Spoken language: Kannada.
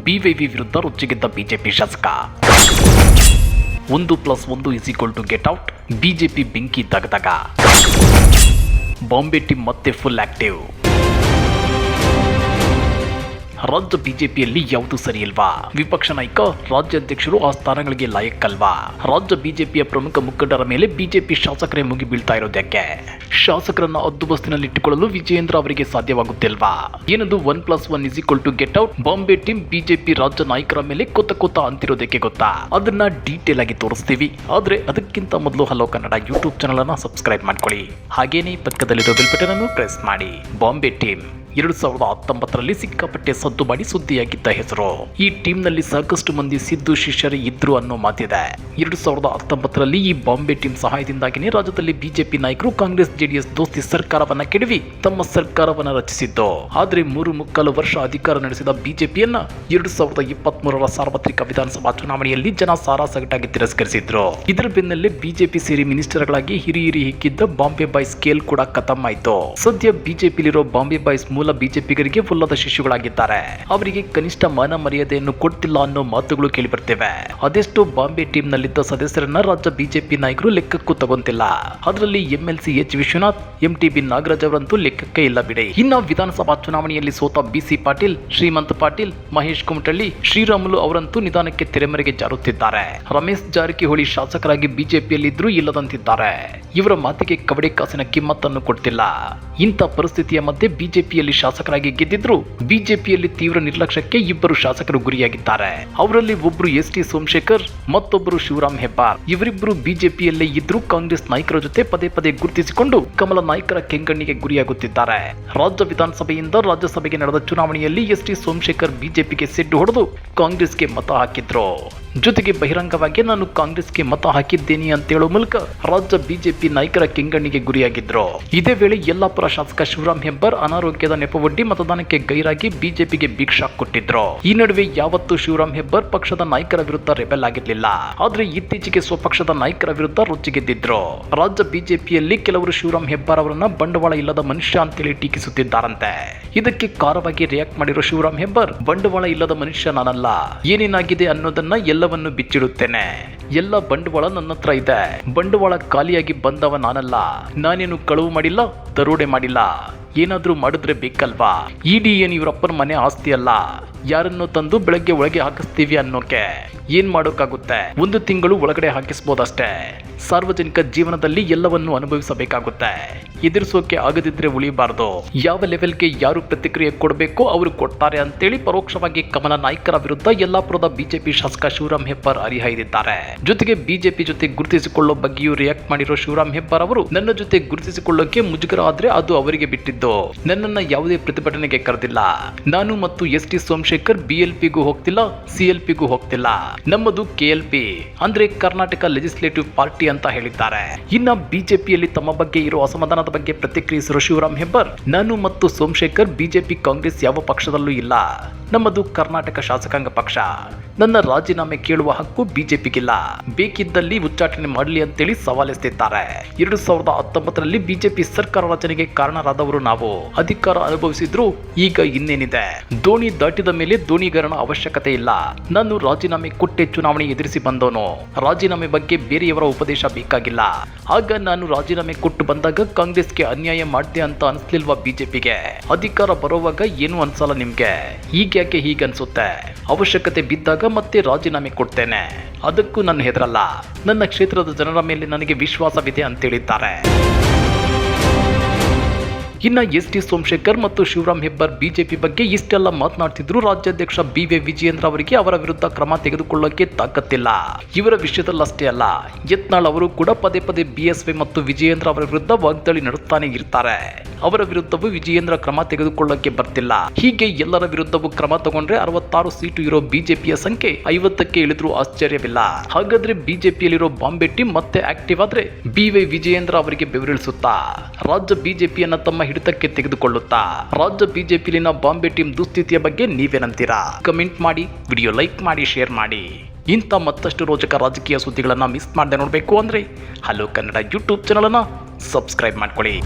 ಬಿವೈವಿ ವಿರುದ್ಧ ರೊಚ್ಚಿಗೆದ್ದ ಬಿಜೆಪಿ ಶಾಸಕ 1+1 ಗೆಟ್ ಔಟ್. ಬಿಜೆಪಿ ಬೆಂಕಿ ತಗದಗ. ಬಾಂಬೆ ಟೀಮ್ ಮತ್ತೆ ಫುಲ್ ಆಕ್ಟಿವ್. ರಾಜ್ಯ ಬಿಜೆಪಿಯಲ್ಲಿ ಯಾವುದು ಸರಿ ಇಲ್ವಾ? ವಿಪಕ್ಷ ನಾಯಕ ರಾಜ್ಯಾಧ್ಯಕ್ಷರು ಆ ಸ್ಥಾನಗಳಿಗೆ ಲಾಯಕ್ಕಲ್ವಾ? ರಾಜ್ಯ ಬಿಜೆಪಿಯ ಪ್ರಮುಖ ಮುಖಂಡರ ಮೇಲೆ ಬಿಜೆಪಿ ಶಾಸಕರೇ ಮುಗಿ ಬೀಳ್ತಾ ಇರೋದಕ್ಕೆ. ಶಾಸಕರನ್ನ ಹದ್ದುಬಸ್ತಿನಲ್ಲಿಟ್ಟುಕೊಳ್ಳಲು ವಿಜಯೇಂದ್ರ ಅವರಿಗೆ ಸಾಧ್ಯವಾಗುತ್ತಿಲ್ವಾ? ಏನದು 1+1 get out? Bombay team BJP ರಾಜ್ಯ ನಾಯಕರ ಮೇಲೆ ಕೊತ್ತ ಅಂತಿರೋದಕ್ಕೆ ಗೊತ್ತಾ? ಅದನ್ನ ಡೀಟೇಲ್ ಆಗಿ ತೋರಿಸ್ತೀವಿ. ಆದ್ರೆ ಅದಕ್ಕಿಂತ ಮೊದಲು ಹಲೋ ಕನ್ನಡ ಯೂಟ್ಯೂಬ್ ಚಾನಲ್ ಅನ್ನ ಸಬ್ಸ್ಕ್ರೈಬ್ ಮಾಡ್ಕೊಳ್ಳಿ. ಹಾಗೇನೇ ಪಕ್ಕದಲ್ಲಿರೋ ಬೆಲ್ ಬಟನ್ ಅನ್ನು ಪ್ರೆಸ್ ಮಾಡಿ. ಬಾಂಬೆ ಟೀಮ್ 2019ರಲ್ಲಿ ಸಿಕ್ಕಾಪಟ್ಟೆ ಸದ್ದು ಮಾಡಿ ಸುದ್ದಿಯಾಗಿದ್ದ ಹೆಸರು. ಈ ಟೀಮ್ನಲ್ಲಿ ಸಾಕಷ್ಟು ಮಂದಿ ಸಿದ್ದು ಶಿಷ್ಯರು ಇದ್ರು ಅನ್ನೋ ಮಾತಿದೆ. 2019ರಲ್ಲಿ ಈ ಬಾಂಬೆ ಟೀಮ್ ಸಹಾಯದಿಂದಾಗಿನೇ ರಾಜ್ಯದಲ್ಲಿ ಬಿಜೆಪಿ ನಾಯಕರು ಕಾಂಗ್ರೆಸ್ ಜೆಡಿಎಸ್ ದೋಸ್ತಿ ಸರ್ಕಾರವನ್ನ ಕೆಡವಿ ತಮ್ಮ ಸರ್ಕಾರವನ್ನ ರಚಿಸಿದ್ದು. ಆದ್ರೆ 3.25 ವರ್ಷ ಅಧಿಕಾರ ನಡೆಸಿದ ಬಿಜೆಪಿಯನ್ನ 2023ರ ಸಾರ್ವತ್ರಿಕ ವಿಧಾನಸಭಾ ಚುನಾವಣೆಯಲ್ಲಿ ಜನ ಸಾರಾಸಗಟಾಗಿ ತಿರಸ್ಕರಿಸಿದ್ರು. ಇದರ ಬೆನ್ನಲ್ಲೇ ಬಿಜೆಪಿ ಸೇರಿ ಮಿನಿಸ್ಟರ್ಗಳಾಗಿ ಹಿರಿಯಿರಿ ಹಿಕ್ಕಿದ್ದ ಬಾಂಬೆ ಬಾಯ್ಸ್ ಸ್ಕೇಲ್ ಕೂಡ ಖತಮ್ ಆಯ್ತು. ಸದ್ಯ ಬಿಜೆಪಿಲಿರೋ ಬಾಂಬೆ ಬಾಯ್ಸ್ ಮೂಲ ಬಿಜೆಪಿಗರಿಗೆ ಫುಲ್ಲದ ಶಿಷ್ಯುಗಳಾಗಿದ್ದಾರೆ. ಅವರಿಗೆ ಕನಿಷ್ಠ ಮಾನ ಮರ್ಯಾದೆಯನ್ನು ಕೊಡ್ತಿಲ್ಲ ಅನ್ನೋ ಮಾತುಗಳು ಕೇಳಿ ಬರ್ತಿವೆ. ಅದೆಷ್ಟು ಬಾಂಬೆ ಟೀಮ್ ನಲ್ಲಿದ್ದ ಸದಸ್ಯರನ್ನ ರಾಜ್ಯ ಬಿಜೆಪಿ ನಾಯಕರು ಲೆಕ್ಕಕ್ಕೂ ತಗೊಂತಿಲ್ಲ. ಅದರಲ್ಲಿ MLC H Vishwanath, MTB Nagaraj ಅವರಂತೂ ಲೆಕ್ಕಕ್ಕೆ ಇಲ್ಲ ಬಿಡಿ. ಇನ್ನ ವಿಧಾನಸಭಾ ಚುನಾವಣೆಯಲ್ಲಿ ಸೋತ ಬಿಸಿ ಪಾಟೀಲ್, ಶ್ರೀಮಂತ್ ಪಾಟೀಲ್, ಮಹೇಶ್ ಕುಮಟಳ್ಳಿ, ಶ್ರೀರಾಮುಲು ಅವರಂತೂ ನಿಧಾನಕ್ಕೆ ತೆರೆಮರೆಗೆ ಜಾರುತ್ತಿದ್ದಾರೆ. ರಮೇಶ್ ಜಾರಕಿಹೊಳಿ ಶಾಸಕರಾಗಿ ಬಿಜೆಪಿಯಲ್ಲಿದ್ರೂ ಇಲ್ಲದಂತಿದ್ದಾರೆ. ಇವರ ಮಾತಿಗೆ ಕವಡೆ ಕಾಸಿನ ಕಿಮ್ಮತ್ತನ್ನು ಕೊಡ್ತಿಲ್ಲ. ಇಂಥ ಪರಿಸ್ಥಿತಿಯ ಮಧ್ಯೆ ಬಿಜೆಪಿಯಲ್ಲಿ ಶಾಸಕರಾಗಿ ಗೆದ್ದಿದ್ರು ಬಿಜೆಪಿಯಲ್ಲಿ ತೀವ್ರ ನಿರ್ಲಕ್ಷ್ಯಕ್ಕೆ ಇಬ್ಬರು ಶಾಸಕರು ಗುರಿಯಾಗಿದ್ದಾರೆ. ಅವರಲ್ಲಿ ಒಬ್ಬರು ಎಸ್.ಟಿ. ಸೋಮಶೇಖರ್, ಮತ್ತೊಬ್ಬರು ಶಿವರಾಮ್ ಹೆಬ್ಬಾರ್. ಇವರಿಬ್ಬರು ಬಿಜೆಪಿಯಲ್ಲೇ ಇದ್ರೂ ಕಾಂಗ್ರೆಸ್ ನಾಯಕರ ಜೊತೆ ಪದೇ ಗುರುತಿಸಿಕೊಂಡು ಕಮಲ ನಾಯಕರ ಕೆಂಗಣ್ಣಿಗೆ ಗುರಿಯಾಗುತ್ತಿದ್ದಾರೆ. ರಾಜ್ಯ ವಿಧಾನಸಭೆಯಿಂದ ರಾಜ್ಯಸಭೆಗೆ ನಡೆದ ಚುನಾವಣೆಯಲ್ಲಿ ಎಸ್.ಟಿ. ಸೋಮಶೇಖರ್ ಬಿಜೆಪಿಗೆ ಸೆಡ್ಡು ಹೊಡೆದು ಕಾಂಗ್ರೆಸ್ಗೆ ಮತ ಹಾಕಿದ್ರು. ಜೊತೆಗೆ ಬಹಿರಂಗವಾಗಿ ನಾನು ಕಾಂಗ್ರೆಸ್ಗೆ ಮತ ಹಾಕಿದ್ದೇನೆ ಅಂತ ಹೇಳುವ ಮೂಲಕ ರಾಜ್ಯ ಬಿಜೆಪಿ ನಾಯಕರ ಕೆಂಗಣ್ಣಿಗೆ ಗುರಿಯಾಗಿದ್ರು. ಇದೇ ವೇಳೆ ಯಲ್ಲಾಪುರ ಶಾಸಕ ಶಿವರಾಮ್ ಹೆಬ್ಬಾರ್ ಅನಾರೋಗ್ಯದ ನೆಪವೊಡ್ಡಿ ಮತದಾನಕ್ಕೆ ಗೈರಾಗಿ ಬಿಜೆಪಿಗೆ ಬಿಗ್ ಶಾಕ್ ಕೊಟ್ಟಿದ್ರು. ಈ ನಡುವೆ ಯಾವತ್ತೂ ಶಿವರಾಮ್ ಹೆಬ್ಬಾರ್ ಪಕ್ಷದ ನಾಯಕರ ವಿರುದ್ಧ ರೆಬೆಲ್ ಆಗಿರ್ಲಿಲ್ಲ. ಆದ್ರೆ ಇತ್ತೀಚೆಗೆ ಸ್ವಪಕ್ಷದ ನಾಯಕರ ವಿರುದ್ಧ ರೊಚ್ಚಿಗೆದ್ದಿದ್ರು. ರಾಜ್ಯ ಬಿಜೆಪಿಯಲ್ಲಿ ಕೆಲವರು ಶಿವರಾಮ್ ಹೆಬ್ಬಾರ್ ಅವರನ್ನ ಬಂಡವಾಳ ಇಲ್ಲದ ಮನುಷ್ಯ ಅಂತೇಳಿ ಟೀಕಿಸುತ್ತಿದ್ದಾರಂತೆ. ಇದಕ್ಕೆ ಕಾರವಾಗಿ ರಿಯಾಕ್ಟ್ ಮಾಡಿರೋ ಶಿವರಾಮ್ ಹೆಬ್ಬಾರ್, ಬಂಡವಾಳ ಇಲ್ಲದ ಮನುಷ್ಯ ನಾನಲ್ಲ, ಏನೇನಾಗಿದೆ ಅನ್ನೋದನ್ನ ಎಲ್ಲವನ್ನು ಬಿಚ್ಚಿಡುತ್ತೇನೆ. ಎಲ್ಲ ಬಂಡವಾಳ ನನ್ನ ಹತ್ರ ಇದೆ. ಬಂಡವಾಳ ಖಾಲಿಯಾಗಿ ಬಂದವ ನಾನಲ್ಲ. ನಾನೇನು ಕಳವು ಮಾಡಿಲ್ಲ, ದರೋಡೆ ಮಾಡಿಲ್ಲ. ಏನಾದ್ರೂ ಮಾಡಿದ್ರೆ ಬೇಕಲ್ವಾ? ಇಡಿ ಏನು ಇವರಪ್ಪನ ಮನೆ ಆಸ್ತಿ ಅಲ್ಲ. ಯಾರನ್ನು ತಂದು ಬೆಳಗ್ಗೆ ಒಳಗೆ ಹಾಕಿಸ್ತೀವಿ ಅನ್ನೋಕೆ ಏನ್ ಮಾಡೋಕ್ಕಾಗುತ್ತೆ? 1 ತಿಂಗಳು ಒಳಗಡೆ ಹಾಕಿಸ್ಬೋದಷ್ಟೇ. ಸಾರ್ವಜನಿಕ ಜೀವನದಲ್ಲಿ ಎಲ್ಲವನ್ನು ಅನುಭವಿಸಬೇಕಾಗುತ್ತೆ. ಎದುರಿಸೋಕೆ ಆಗದಿದ್ರೆ ಉಳಿಬಾರ್ದು. ಯಾವ ಲೆವೆಲ್ಗೆ ಯಾರು ಪ್ರತಿಕ್ರಿಯೆ ಕೊಡಬೇಕೋ ಅವರು ಕೊಡ್ತಾರೆ ಅಂತೇಳಿ ಪರೋಕ್ಷವಾಗಿ ಕಮಲ ನಾಯಕರ ವಿರುದ್ಧ ಯಲ್ಲಾಪುರದ ಬಿಜೆಪಿ ಶಾಸಕ ಶಿವರಾಮ್ ಹೆಬ್ಬಾರ್ ಹರಿಹಾಯ್ದಿದ್ದಾರೆ. ಜೊತೆಗೆ ಬಿಜೆಪಿ ಜೊತೆ ಗುರುತಿಸಿಕೊಳ್ಳೋ ಬಗ್ಗೆಯೂ ರಿಯಾಕ್ಟ್ ಮಾಡಿರೋ ಶಿವರಾಮ್ ಹೆಬ್ಬಾರ್ ಅವರು, ನನ್ನ ಜೊತೆ ಗುರುತಿಸಿಕೊಳ್ಳೋಕೆ ಮುಜುಗರ ಆದ್ರೆ ಅದು ಅವರಿಗೆ ಬಿಟ್ಟಿದ್ದು. ನನ್ನನ್ನ ಯಾವುದೇ ಪ್ರತಿಭಟನೆಗೆ ಕರೆದಿಲ್ಲ. ನಾನು ಮತ್ತು ಎಸ್.ಟಿ. ಸೋಮಶೇಖರ್ ಬಿಎಲ್ಪಿಗೂ ಹೋಗ್ತಿಲ್ಲ, ಸಿಎಲ್ಪಿಗೂ ಹೋಗ್ತಿಲ್ಲ. ನಮ್ಮದು ಕೆಎಲ್ಪಿ ಅಂದ್ರೆ ಕರ್ನಾಟಕ ಲೆಜಿಸ್ಲೇಟಿವ್ ಪಾರ್ಟಿ ಅಂತ ಹೇಳಿದ್ದಾರೆ. ಇನ್ನ ಬಿಜೆಪಿಯಲ್ಲಿ ತಮ್ಮ ಬಗ್ಗೆ ಇರೋ ಅಸಮಾಧಾನದ ಬಗ್ಗೆ ಪ್ರತಿಕ್ರಿಯಿಸಿರೋ ಶಿವರಾಮ್ ಹೆಬ್ಬಾರ್, ನಾನು ಮತ್ತು ಸೋಮಶೇಖರ್ ಬಿಜೆಪಿ ಕಾಂಗ್ರೆಸ್ ಯಾವ ಪಕ್ಷದಲ್ಲೂ ಇಲ್ಲ. ನಮ್ಮದು ಕರ್ನಾಟಕ ಶಾಸಕಾಂಗ ಪಕ್ಷ. ನನ್ನ ರಾಜೀನಾಮೆ ಕೇಳುವ ಹಕ್ಕು ಬಿಜೆಪಿಗಿಲ್ಲ. ಬೇಕಿದ್ದಲ್ಲಿ ಉಚ್ಚಾಟನೆ ಮಾಡಲಿ ಅಂತೇಳಿ ಸವಾಲೆಸೆದಿದ್ದಾರೆ. 2019ರಲ್ಲಿ ಬಿಜೆಪಿ ಸರ್ಕಾರ ರಚನೆಗೆ ಕಾರಣರಾದವರು ನಾವು. ಅಧಿಕಾರ ಅನುಭವಿಸಿದ್ರು ಈಗ ಇನ್ನೇನಿದೆ? ದೋಣಿ ದಾಟಿದ ಮೇಲೆ ದೋಣಿಗಾರನ ಅವಶ್ಯಕತೆ ಇಲ್ಲ. ನಾನು ರಾಜೀನಾಮೆ ಕೊಟ್ಟೆ ಚುನಾವಣೆ ಎದುರಿಸಿ ಬಂದವನು. ರಾಜೀನಾಮೆ ಬಗ್ಗೆ ಬೇರೆಯವರ ಉಪದೇಶ ಬೇಕಾಗಿಲ್ಲ. ಆಗ ನಾನು ರಾಜೀನಾಮೆ ಕೊಟ್ಟು ಬಂದಾಗ ಕಾಂಗ್ರೆಸ್ಗೆ ಅನ್ಯಾಯ ಮಾಡಿದೆ ಅಂತ ಅನಿಸ್ಲಿಲ್ವಾ ಬಿಜೆಪಿಗೆ? ಅಧಿಕಾರ ಬರೋವಾಗ ಏನು ಅನ್ಸಲ್ಲ ನಿಮ್ಗೆ? ಈಗ್ಯಾಕೆ ಹೀಗನ್ಸುತ್ತೆ? ಅವಶ್ಯಕತೆ ಬಿದ್ದಾಗ ಮತ್ತೆ ರಾಜೀನಾಮೆ ಕೊಡ್ತೇನೆ. ಅದಕ್ಕೂ ನಾನು ಹೆದರಲ್ಲ. ನನ್ನ ಕ್ಷೇತ್ರದ ಜನರ ಮೇಲೆ ನನಗೆ ವಿಶ್ವಾಸವಿದೆ ಅಂತೇಳಿದ್ದಾರೆ. ಇನ್ನ ಎಸ್.ಟಿ. ಸೋಮಶೇಖರ್ ಮತ್ತು ಶಿವರಾಮ್ ಹೆಬ್ಬಾರ್ ಬಿಜೆಪಿ ಬಗ್ಗೆ ಇಷ್ಟೆಲ್ಲ ಮಾತನಾಡ್ತಿದ್ರು ರಾಜ್ಯಾಧ್ಯಕ್ಷ ಬಿ.ವೈ. ವಿಜಯೇಂದ್ರ ಅವರಿಗೆ ಅವರ ವಿರುದ್ಧ ಕ್ರಮ ತೆಗೆದುಕೊಳ್ಳೋಕೆ ತಾಕತ್ತಿಲ್ಲ. ಇವರ ವಿಷಯದಲ್ಲಷ್ಟೇ ಅಲ್ಲ, ಯತ್ನಾಳ್ ಅವರು ಕೂಡ ಪದೇ ಬಿಎಸ್ವೈ ಮತ್ತು ವಿಜಯೇಂದ್ರ ಅವರ ವಿರುದ್ಧ ವಾಗ್ದಾಳಿ ನಡೆಸ್ತಾನೆ ಇರ್ತಾರೆ. ಅವರ ವಿರುದ್ಧವೂ ವಿಜಯೇಂದ್ರ ಕ್ರಮ ತೆಗೆದುಕೊಳ್ಳೋಕೆ ಬರ್ತಿಲ್ಲ. ಹೀಗೆ ಎಲ್ಲರ ವಿರುದ್ಧವೂ ಕ್ರಮ ತಗೊಂಡ್ರೆ 66 ಸೀಟು ಇರೋ ಬಿಜೆಪಿಯ ಸಂಖ್ಯೆ 50ಕ್ಕೆ ಇಳಿದ್ರೂ ಆಶ್ಚರ್ಯವಿಲ್ಲ. ಹಾಗಾದ್ರೆ ಬಿಜೆಪಿಯಲ್ಲಿರೋ ಬಾಂಬೆ ಟೀಮ್ ಮತ್ತೆ ಆಕ್ಟಿವ್ ಆದ್ರೆ ಬಿ.ವೈ. ವಿಜಯೇಂದ್ರ ಅವರಿಗೆ ಬೆವರಿಳಿಸುತ್ತಾ? ರಾಜ್ಯ ಬಿಜೆಪಿಯನ್ನ ತಮ್ಮ ಹಿಡಿತಕ್ಕೆ ತೆಗೆದುಕೊಳ್ಳುತ್ತಾ? ರಾಜ್ಯ ಬಿಜೆಪಿಯಲ್ಲಿನ ಬಾಂಬೆ ಟೀಮ್ ದುಸ್ಥಿತಿಯ ಬಗ್ಗೆ ನೀವೇನಂತೀರಾ? ಕಮೆಂಟ್ ಮಾಡಿ, ವಿಡಿಯೋ ಲೈಕ್ ಮಾಡಿ, ಶೇರ್ ಮಾಡಿ. ಇಂಥ ಮತ್ತಷ್ಟು ರೋಚಕ ರಾಜಕೀಯ ಸುದ್ದಿಗಳನ್ನು ಮಿಸ್ ಮಾಡದೆ ನೋಡಬೇಕು ಅಂದ್ರೆ ಹಲೋ ಕನ್ನಡ ಯೂಟ್ಯೂಬ್ ಚಾನಲ್ ಅನ್ನು ಸಬ್ಸ್ಕ್ರೈಬ್ ಮಾಡ್ಕೊಳ್ಳಿ.